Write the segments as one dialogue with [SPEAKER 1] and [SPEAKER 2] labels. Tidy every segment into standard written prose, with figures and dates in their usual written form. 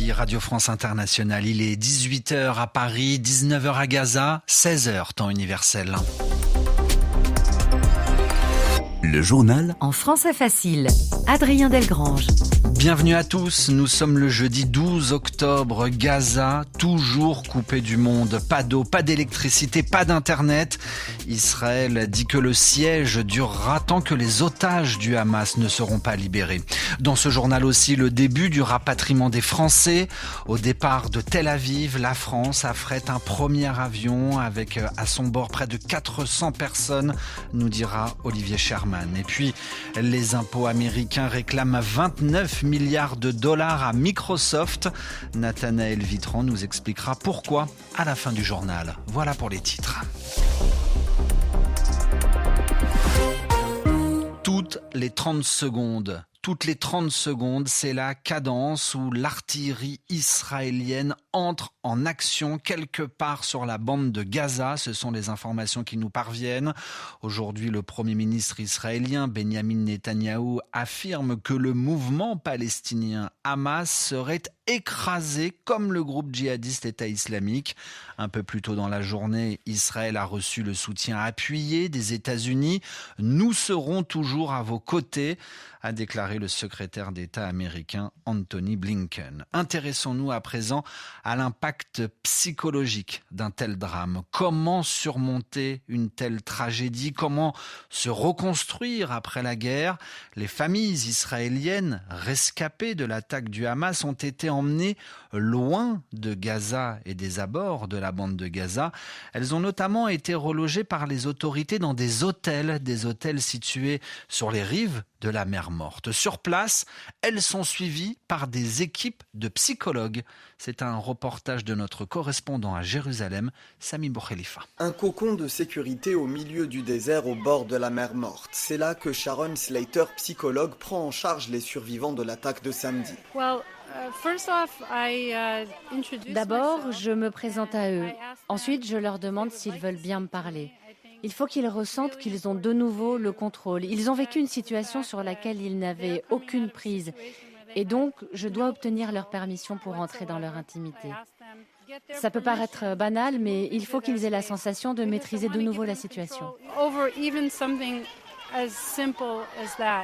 [SPEAKER 1] RFI, Radio France Internationale. Il est 18h à Paris, 19h à Gaza, 16h temps universel.
[SPEAKER 2] Le journal
[SPEAKER 3] en français facile. Adrien Delgrange.
[SPEAKER 1] Bienvenue à tous, nous sommes le jeudi 12 octobre, Gaza, toujours coupé du monde, pas d'eau, pas d'électricité, pas d'internet. Israël dit que le siège durera tant que les otages du Hamas ne seront pas libérés. Dans ce journal aussi, le début du rapatriement des Français. Au départ de Tel Aviv, la France affrète un premier avion avec à son bord près de 400 personnes, nous dira Olivier Sherman. Et puis, les impôts américains réclament 29 milliards de dollars à Microsoft. Nathanaël Vitran nous expliquera pourquoi à la fin du journal. Voilà pour les titres. Toutes les 30 secondes, c'est la cadence où l'artillerie israélienne entre en action quelque part sur la bande de Gaza. Ce sont les informations qui nous parviennent. Aujourd'hui, le Premier ministre israélien Benjamin Netanyahou affirme que le mouvement palestinien Hamas serait écrasé comme le groupe djihadiste État islamique. Un peu plus tôt dans la journée, Israël a reçu le soutien appuyé des États-Unis. Nous serons toujours à vos côtés, a déclaré le secrétaire d'État américain Anthony Blinken. Intéressons-nous à présent à l'impact psychologique d'un tel drame. Comment surmonter une telle tragédie? Comment se reconstruire après la guerre? Les familles israéliennes rescapées de l'attaque du Hamas ont été emmenées loin de Gaza et des abords de la bande de Gaza. Elles ont notamment été relogées par les autorités dans des hôtels situés sur les rives de la mer Morte. Sur place, elles sont suivies par des équipes de psychologues. C'est un reportage de notre correspondant à Jérusalem, Sami Boukhelifa.
[SPEAKER 4] Un cocon de sécurité au milieu du désert au bord de la mer Morte. C'est là que Sharon Slater, psychologue, prend en charge les survivants de l'attaque de samedi.
[SPEAKER 5] D'abord, je me présente à eux. Ensuite, je leur demande s'ils veulent bien me parler. Il faut qu'ils ressentent qu'ils ont de nouveau le contrôle. Ils ont vécu une situation sur laquelle ils n'avaient aucune prise. Et donc, je dois obtenir leur permission pour entrer dans leur intimité. Ça peut paraître banal, mais il faut qu'ils aient la sensation de maîtriser de nouveau la situation.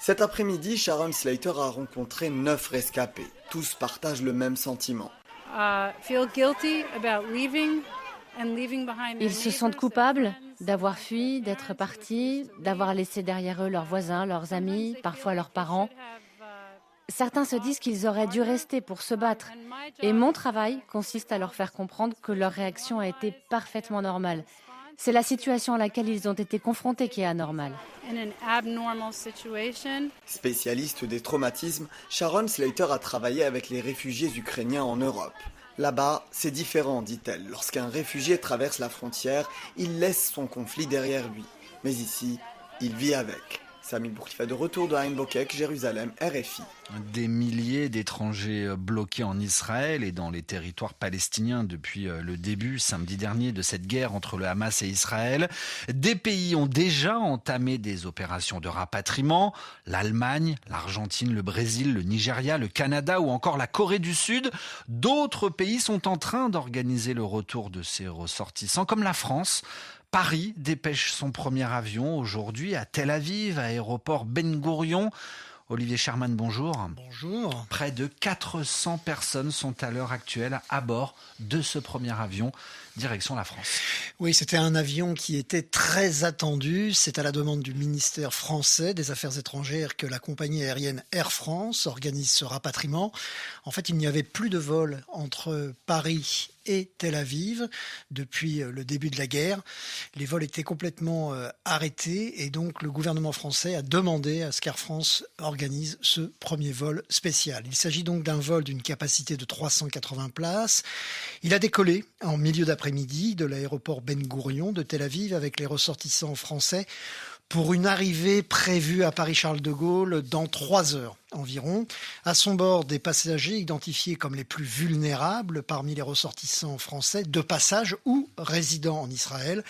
[SPEAKER 4] Cet après-midi, Sharon Slater a rencontré 9 rescapés. Tous partagent le même sentiment.
[SPEAKER 5] Ils se sentent coupables d'avoir fui, d'être partis, d'avoir laissé derrière eux leurs voisins, leurs amis, parfois leurs parents. Certains se disent qu'ils auraient dû rester pour se battre. Et mon travail consiste à leur faire comprendre que leur réaction a été parfaitement normale. C'est la situation à laquelle ils ont été confrontés qui est anormale.
[SPEAKER 4] Spécialiste des traumatismes, Sharon Slater a travaillé avec les réfugiés ukrainiens en Europe. Là-bas, c'est différent, dit-elle. Lorsqu'un réfugié traverse la frontière, il laisse son conflit derrière lui. Mais ici, il vit avec. Sami Boukhelifa de retour de Heimbokek, Jérusalem, RFI.
[SPEAKER 1] Des milliers d'étrangers bloqués en Israël et dans les territoires palestiniens depuis le début, samedi dernier, de cette guerre entre le Hamas et Israël. Des pays ont déjà entamé des opérations de rapatriement. L'Allemagne, l'Argentine, le Brésil, le Nigeria, le Canada ou encore la Corée du Sud. D'autres pays sont en train d'organiser le retour de ces ressortissants, comme la France. Paris dépêche son premier avion aujourd'hui à Tel Aviv, aéroport Ben Gourion. Olivier Sherman, bonjour.
[SPEAKER 6] Bonjour.
[SPEAKER 1] Près de 400 personnes sont à l'heure actuelle à bord de ce premier avion, direction la France.
[SPEAKER 6] Oui, c'était un avion qui était très attendu. C'est à la demande du ministère français des Affaires étrangères que la compagnie aérienne Air France organise ce rapatriement. En fait, il n'y avait plus de vol entre Paris et Tel Aviv depuis le début de la guerre. Les vols étaient complètement arrêtés et donc le gouvernement français a demandé à ce qu'Air France organise ce premier vol spécial. Il s'agit donc d'un vol d'une capacité de 380 places. Il a décollé en milieu d'après-midi de l'aéroport Ben Gourion de Tel Aviv avec les ressortissants français pour une arrivée prévue à Paris-Charles de Gaulle dans 3 heures environ. À son bord, des passagers identifiés comme les plus vulnérables parmi les ressortissants français de passage ou résidents en Israël.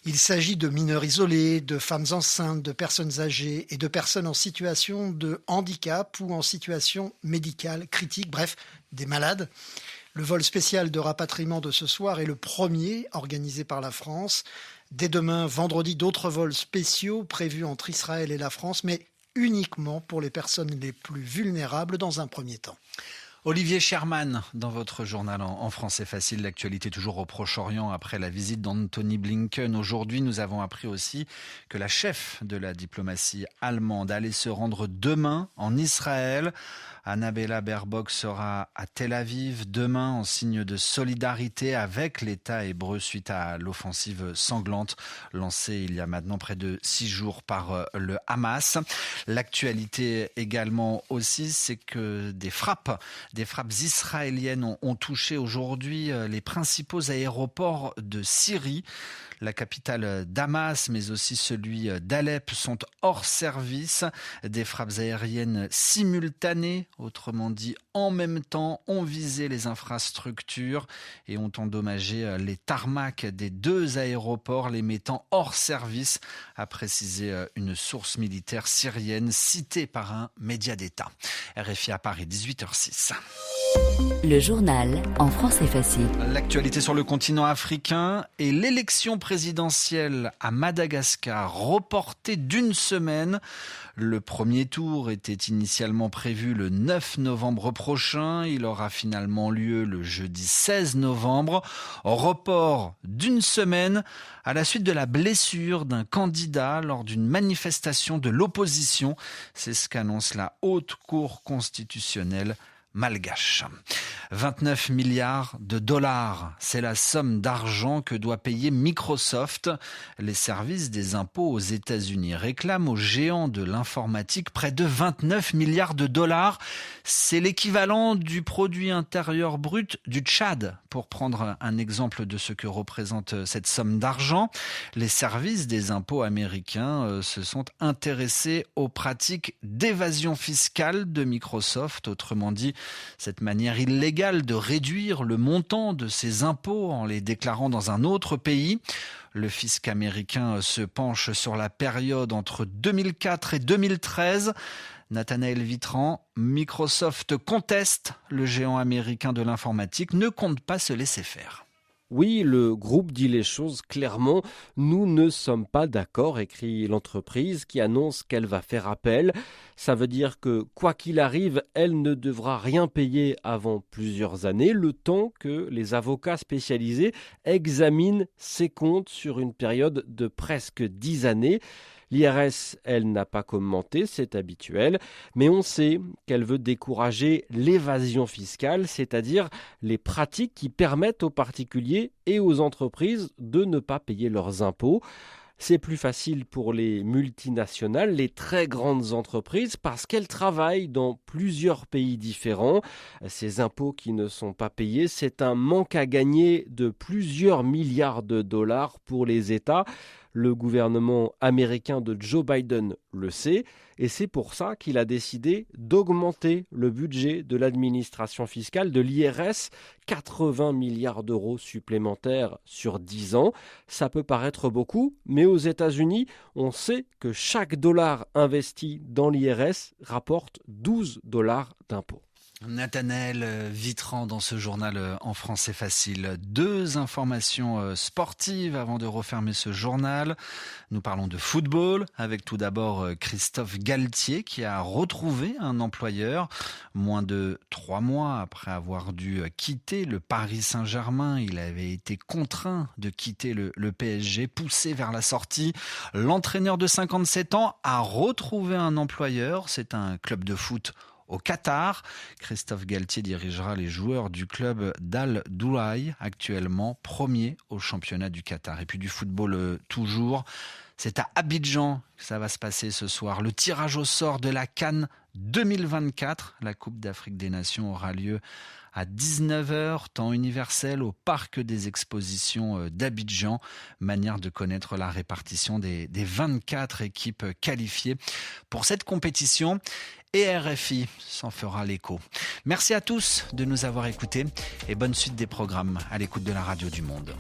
[SPEAKER 6] Il s'agit de mineurs isolés, de femmes enceintes, de personnes âgées et de personnes en situation de handicap ou en situation médicale critique, bref, des malades. Le vol spécial de rapatriement de ce soir est le premier organisé par la France. Dès demain, vendredi, d'autres vols spéciaux prévus entre Israël et la France, mais uniquement pour les personnes les plus vulnérables dans un premier temps.
[SPEAKER 1] Olivier Sherman, dans votre journal en français facile, l'actualité toujours au Proche-Orient après la visite d'Anthony Blinken. Aujourd'hui, nous avons appris aussi que la chef de la diplomatie allemande allait se rendre demain en Israël. Annabella Baerbock sera à Tel Aviv demain en signe de solidarité avec l'État hébreu suite à l'offensive sanglante lancée il y a maintenant près de 6 jours par le Hamas. L'actualité également aussi, c'est que des frappes israéliennes ont touché aujourd'hui les principaux aéroports de Syrie. La capitale Damas, mais aussi celui d'Alep sont hors service. Des frappes aériennes simultanées, autrement dit en même temps, ont visé les infrastructures et ont endommagé les tarmacs des 2 aéroports, les mettant hors service, a précisé une source militaire syrienne citée par un média d'État. RFI à Paris, 18h06.
[SPEAKER 3] Le journal en français facile.
[SPEAKER 1] L'actualité sur le continent africain et l'élection présidentielle à Madagascar reportée d'1 semaine. Le premier tour était initialement prévu le 9 novembre prochain. Il aura finalement lieu le jeudi 16 novembre. Report d'1 semaine à la suite de la blessure d'un candidat lors d'une manifestation de l'opposition. C'est ce qu'annonce la Haute Cour constitutionnelle malgache. 29 milliards de dollars, c'est la somme d'argent que doit payer Microsoft. Les services des impôts aux États-Unis réclament aux géants de l'informatique près de 29 milliards de dollars. C'est l'équivalent du produit intérieur brut du Tchad, pour prendre un exemple de ce que représente cette somme d'argent. Les services des impôts américains se sont intéressés aux pratiques d'évasion fiscale de Microsoft, autrement dit, cette manière illégale de réduire le montant de ses impôts en les déclarant dans un autre pays. Le fisc américain se penche sur la période entre 2004 et 2013. Nathanaël Vitran, Microsoft conteste. Le géant américain de l'informatique ne compte pas se laisser faire.
[SPEAKER 7] Oui, le groupe dit les choses clairement. Nous ne sommes pas d'accord, écrit l'entreprise qui annonce qu'elle va faire appel. Ça veut dire que, quoi qu'il arrive, elle ne devra rien payer avant plusieurs années, le temps que les avocats spécialisés examinent ses comptes sur une période de presque 10 années. L'IRS, elle, n'a pas commenté, c'est habituel, mais on sait qu'elle veut décourager l'évasion fiscale, c'est-à-dire les pratiques qui permettent aux particuliers et aux entreprises de ne pas payer leurs impôts. C'est plus facile pour les multinationales, les très grandes entreprises, parce qu'elles travaillent dans plusieurs pays différents. Ces impôts qui ne sont pas payés, c'est un manque à gagner de plusieurs milliards de dollars pour les États. Le gouvernement américain de Joe Biden le sait et c'est pour ça qu'il a décidé d'augmenter le budget de l'administration fiscale de l'IRS, 80 milliards d'euros supplémentaires sur 10 ans. Ça peut paraître beaucoup, mais aux États-Unis, on sait que chaque dollar investi dans l'IRS rapporte 12 dollars d'impôts.
[SPEAKER 1] Nathanaël Vitran dans ce journal en français facile. 2 informations sportives avant de refermer ce journal. Nous parlons de football avec tout d'abord Christophe Galtier qui a retrouvé un employeur moins de 3 mois après avoir dû quitter le Paris Saint-Germain. Il avait été contraint de quitter le PSG, poussé vers la sortie. L'entraîneur de 57 ans a retrouvé un employeur. C'est un club de foot au Qatar. Christophe Galtier dirigera les joueurs du club d'Al Doulaï, actuellement premier au championnat du Qatar. Et puis du football toujours, c'est à Abidjan que ça va se passer ce soir. Le tirage au sort de la CAN 2024, la Coupe d'Afrique des Nations, aura lieu à 19h, temps universel, au Parc des Expositions d'Abidjan. Manière de connaître la répartition des 24 équipes qualifiées pour cette compétition. Et RFI s'en fera l'écho. Merci à tous de nous avoir écoutés et bonne suite des programmes à l'écoute de la Radio du Monde.